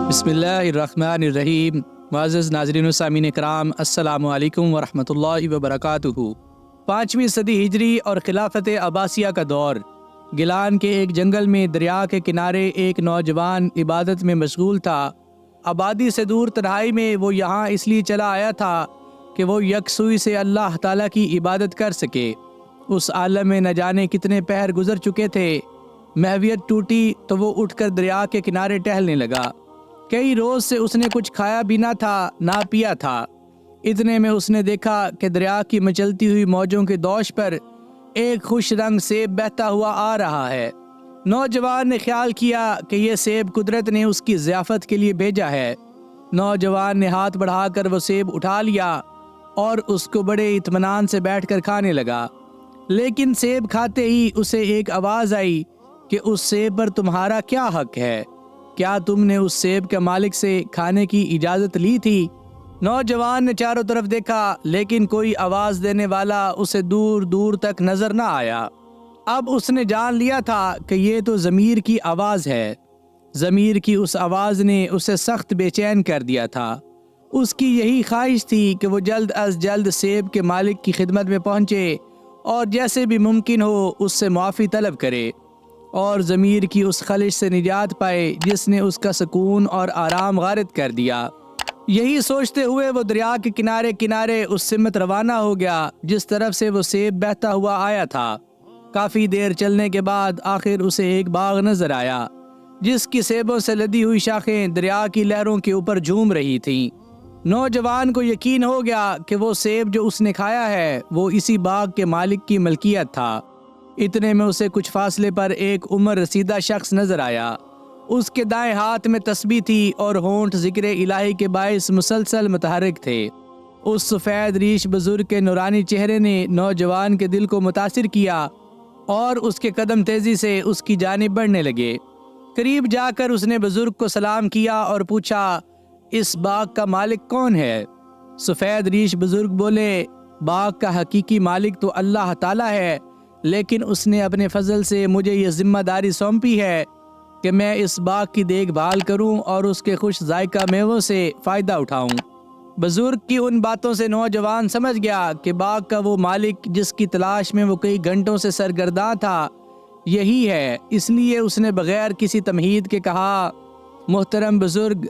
بسم اللہ الرحمن الرحیم۔ معزز ناظرین و سامعین کرام، السلام علیکم ورحمۃ اللہ وبرکاتہ۔ 5ویں صدی ہجری اور خلافت عباسیہ کا دور۔ گیلان کے ایک جنگل میں دریا کے کنارے ایک نوجوان عبادت میں مشغول تھا۔ آبادی سے دور تنہائی میں وہ یہاں اس لیے چلا آیا تھا کہ وہ یکسوئی سے اللہ تعالیٰ کی عبادت کر سکے۔ اس عالم میں نہ جانے کتنے پہر گزر چکے تھے۔ محویت ٹوٹی تو وہ اٹھ کر دریا کے کنارے ٹہلنے لگا۔ کئی روز سے اس نے کچھ کھایا بھی نہ تھا نہ پیا تھا۔ اتنے میں اس نے دیکھا کہ دریا کی مچلتی ہوئی موجوں کے دوش پر ایک خوش رنگ سیب بہتا ہوا آ رہا ہے۔ نوجوان نے خیال کیا کہ یہ سیب قدرت نے اس کی ضیافت کے لیے بھیجا ہے۔ نوجوان نے ہاتھ بڑھا کر وہ سیب اٹھا لیا اور اس کو بڑے اطمینان سے بیٹھ کر کھانے لگا۔ لیکن سیب کھاتے ہی اسے ایک آواز آئی کہ اس سیب پر تمہارا کیا حق ہے؟ کیا تم نے اس سیب کے مالک سے کھانے کی اجازت لی تھی؟ نوجوان نے چاروں طرف دیکھا لیکن کوئی آواز دینے والا اسے دور دور تک نظر نہ آیا۔ اب اس نے جان لیا تھا کہ یہ تو ضمیر کی آواز ہے۔ ضمیر کی اس آواز نے اسے سخت بے چین کر دیا تھا۔ اس کی یہی خواہش تھی کہ وہ جلد از جلد سیب کے مالک کی خدمت میں پہنچے اور جیسے بھی ممکن ہو اس سے معافی طلب کرے اور ضمیر کی اس خلش سے نجات پائے جس نے اس کا سکون اور آرام غارت کر دیا۔ یہی سوچتے ہوئے وہ دریا کے کنارے کنارے اس سمت روانہ ہو گیا جس طرف سے وہ سیب بہتا ہوا آیا تھا۔ کافی دیر چلنے کے بعد آخر اسے ایک باغ نظر آیا جس کی سیبوں سے لدی ہوئی شاخیں دریا کی لہروں کے اوپر جھوم رہی تھیں۔ نوجوان کو یقین ہو گیا کہ وہ سیب جو اس نے کھایا ہے وہ اسی باغ کے مالک کی ملکیت تھا۔ اتنے میں اسے کچھ فاصلے پر ایک عمر رسیدہ شخص نظر آیا۔ اس کے دائیں ہاتھ میں تسبیح تھی اور ہونٹ ذکر الہی کے باعث مسلسل متحرک تھے۔ اس سفید ریش بزرگ کے نورانی چہرے نے نوجوان کے دل کو متاثر کیا اور اس کے قدم تیزی سے اس کی جانب بڑھنے لگے۔ قریب جا کر اس نے بزرگ کو سلام کیا اور پوچھا، اس باغ کا مالک کون ہے؟ سفید ریش بزرگ بولے، باغ کا حقیقی مالک تو اللہ تعالیٰ ہے، لیکن اس نے اپنے فضل سے مجھے یہ ذمہ داری سونپی ہے کہ میں اس باغ کی دیکھ بھال کروں اور اس کے خوش ذائقہ میووں سے فائدہ اٹھاؤں۔ بزرگ کی ان باتوں سے نوجوان سمجھ گیا کہ باغ کا وہ مالک جس کی تلاش میں وہ کئی گھنٹوں سے سرگرداں تھا یہی ہے۔ اس لیے اس نے بغیر کسی تمہید کے کہا، محترم بزرگ،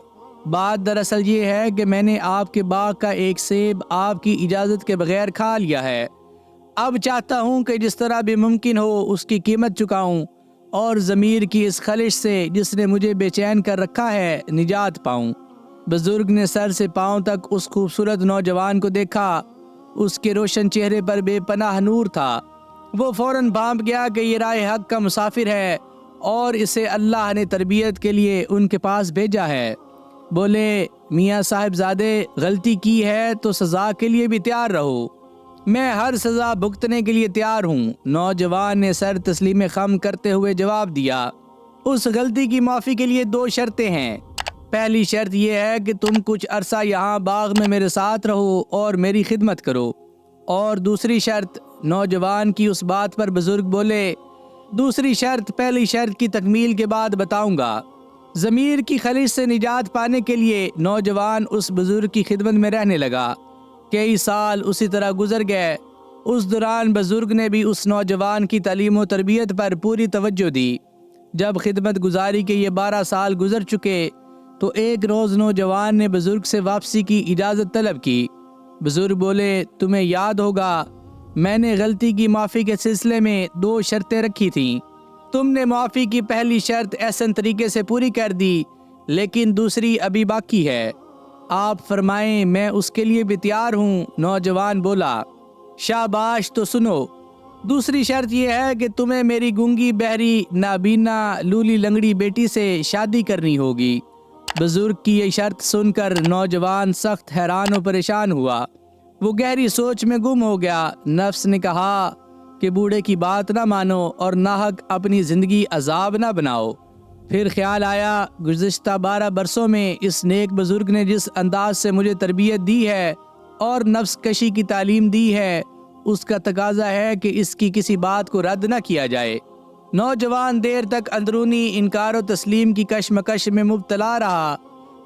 بات دراصل یہ ہے کہ میں نے آپ کے باغ کا ایک سیب آپ کی اجازت کے بغیر کھا لیا ہے۔ اب چاہتا ہوں کہ جس طرح بھی ممکن ہو اس کی قیمت چکاؤں اور ضمیر کی اس خلش سے جس نے مجھے بے چین کر رکھا ہے نجات پاؤں۔ بزرگ نے سر سے پاؤں تک اس خوبصورت نوجوان کو دیکھا۔ اس کے روشن چہرے پر بے پناہ نور تھا۔ وہ فوراً بھانپ گیا کہ یہ راہ حق کا مسافر ہے اور اسے اللہ نے تربیت کے لیے ان کے پاس بھیجا ہے۔ بولے، میاں صاحب زادے، غلطی کی ہے تو سزا کے لیے بھی تیار رہو۔ میں ہر سزا بھگتنے کے لیے تیار ہوں۔ نوجوان نے سر تسلیم خم کرتے ہوئے جواب دیا، اس غلطی کی معافی کے لیے 2 شرطیں ہیں۔ پہلی شرط یہ ہے کہ تم کچھ عرصہ یہاں باغ میں میرے ساتھ رہو اور میری خدمت کرو، اور دوسری شرط، نوجوان کی اس بات پر بزرگ بولے، دوسری شرط پہلی شرط کی تکمیل کے بعد بتاؤں گا۔ ضمیر کی خلش سے نجات پانے کے لیے نوجوان اس بزرگ کی خدمت میں رہنے لگا۔ کئی سال اسی طرح گزر گئے۔ اس دوران بزرگ نے بھی اس نوجوان کی تعلیم و تربیت پر پوری توجہ دی۔ جب خدمت گزاری کے یہ 12 سال گزر چکے تو ایک روز نوجوان نے بزرگ سے واپسی کی اجازت طلب کی۔ بزرگ بولے، تمہیں یاد ہوگا میں نے غلطی کی معافی کے سلسلے میں 2 شرطیں رکھی تھیں۔ تم نے معافی کی پہلی شرط احسن طریقے سے پوری کر دی، لیکن دوسری ابھی باقی ہے۔ آپ فرمائیں، میں اس کے لیے بھی تیار ہوں۔ نوجوان بولا، شاباش، تو سنو۔ دوسری شرط یہ ہے کہ تمہیں میری گونگی، بہری، نابینا، لولی لنگڑی بیٹی سے شادی کرنی ہوگی۔ بزرگ کی یہ شرط سن کر نوجوان سخت حیران و پریشان ہوا۔ وہ گہری سوچ میں گم ہو گیا۔ نفس نے کہا کہ بوڑھے کی بات نہ مانو اور ناحق اپنی زندگی عذاب نہ بناؤ۔ پھر خیال آیا، گزشتہ 12 برسوں میں اس نیک بزرگ نے جس انداز سے مجھے تربیت دی ہے اور نفس کشی کی تعلیم دی ہے، اس کا تقاضا ہے کہ اس کی کسی بات کو رد نہ کیا جائے۔ نوجوان دیر تک اندرونی انکار و تسلیم کی کشمکش میں مبتلا رہا۔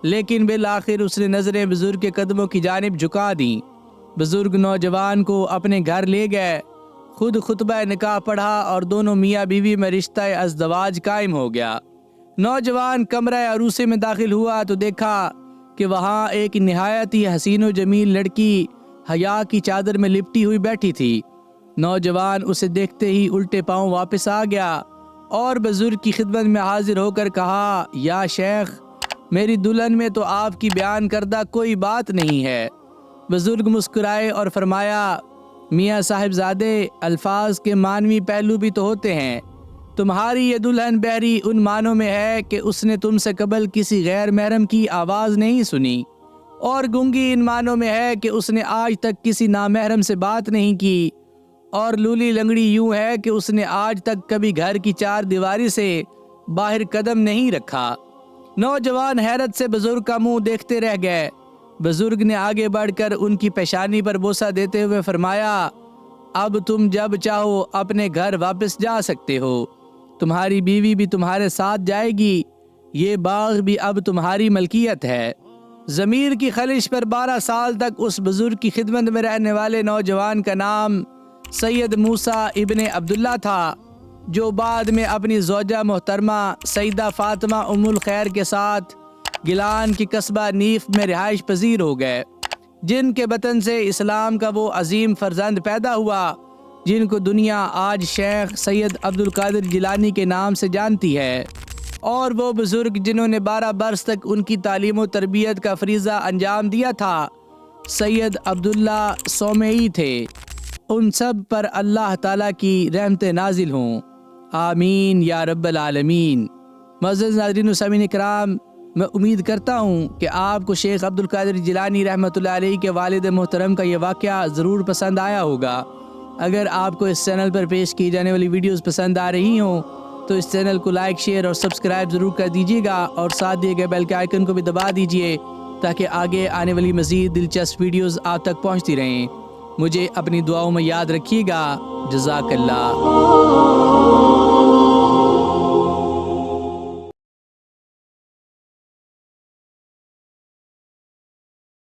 لیکن بالآخر اس نے نظریں بزرگ کے قدموں کی جانب جھکا دیں۔ بزرگ نوجوان کو اپنے گھر لے گئے، خود خطبہ نکاح پڑھا اور دونوں میاں بیوی میں رشتہ ازدواج قائم ہو گیا۔ نوجوان کمرہ عروسے میں داخل ہوا تو دیکھا کہ وہاں ایک نہایت ہی حسین و جمیل لڑکی حیا کی چادر میں لپٹی ہوئی بیٹھی تھی۔ نوجوان اسے دیکھتے ہی الٹے پاؤں واپس آ گیا اور بزرگ کی خدمت میں حاضر ہو کر کہا، یا شیخ، میری دلہن میں تو آپ کی بیان کردہ کوئی بات نہیں ہے۔ بزرگ مسکرائے اور فرمایا، میاں صاحب زادے، الفاظ کے معنوی پہلو بھی تو ہوتے ہیں۔ تمہاری یہ دلہن بحری ان معنوں میں ہے کہ اس نے تم سے قبل کسی غیر محرم کی آواز نہیں سنی، اور گنگی ان معنوں میں ہے کہ اس نے آج تک کسی نامحرم سے بات نہیں کی، اور لولی لنگڑی یوں ہے کہ اس نے آج تک کبھی گھر کی چار دیواری سے باہر قدم نہیں رکھا۔ نوجوان حیرت سے بزرگ کا منہ دیکھتے رہ گئے۔ بزرگ نے آگے بڑھ کر ان کی پیشانی پر بوسہ دیتے ہوئے فرمایا، اب تم جب چاہو اپنے گھر واپس جا سکتے ہو، تمہاری بیوی بھی تمہارے ساتھ جائے گی، یہ باغ بھی اب تمہاری ملکیت ہے۔ ضمیر کی خلش پر 12 سال تک اس بزرگ کی خدمت میں رہنے والے نوجوان کا نام سید موسیٰ ابن عبداللہ تھا، جو بعد میں اپنی زوجہ محترمہ سیدہ فاطمہ ام الخیر کے ساتھ گیلان کی قصبہ نیف میں رہائش پذیر ہو گئے، جن کے بطن سے اسلام کا وہ عظیم فرزند پیدا ہوا جن کو دنیا آج شیخ سید عبد القادر جیلانی کے نام سے جانتی ہے، اور وہ بزرگ جنہوں نے 12 برس تک ان کی تعلیم و تربیت کا فریضہ انجام دیا تھا، سید عبداللہ سومئی تھے۔ ان سب پر اللہ تعالیٰ کی رحمت نازل ہوں، آمین یا رب العالمین۔ معزز ناظرین و سامعین کرام، میں امید کرتا ہوں کہ آپ کو شیخ عبد القادر جیلانی رحمۃ اللہ علیہ کے والد محترم کا یہ واقعہ ضرور پسند آیا ہوگا۔ اگر آپ کو اس چینل پر پیش کی جانے والی ویڈیوز پسند آ رہی ہوں تو اس چینل کو لائک، شیئر اور سبسکرائب ضرور کر دیجیے گا، اور ساتھ دیے گئے بیل کے آئیکن کو بھی دبا دیجیے تاکہ آگے آنے والی مزید دلچسپ ویڈیوز آپ تک پہنچتی رہیں۔ مجھے اپنی دعاؤں میں یاد رکھیے گا۔ جزاک اللہ۔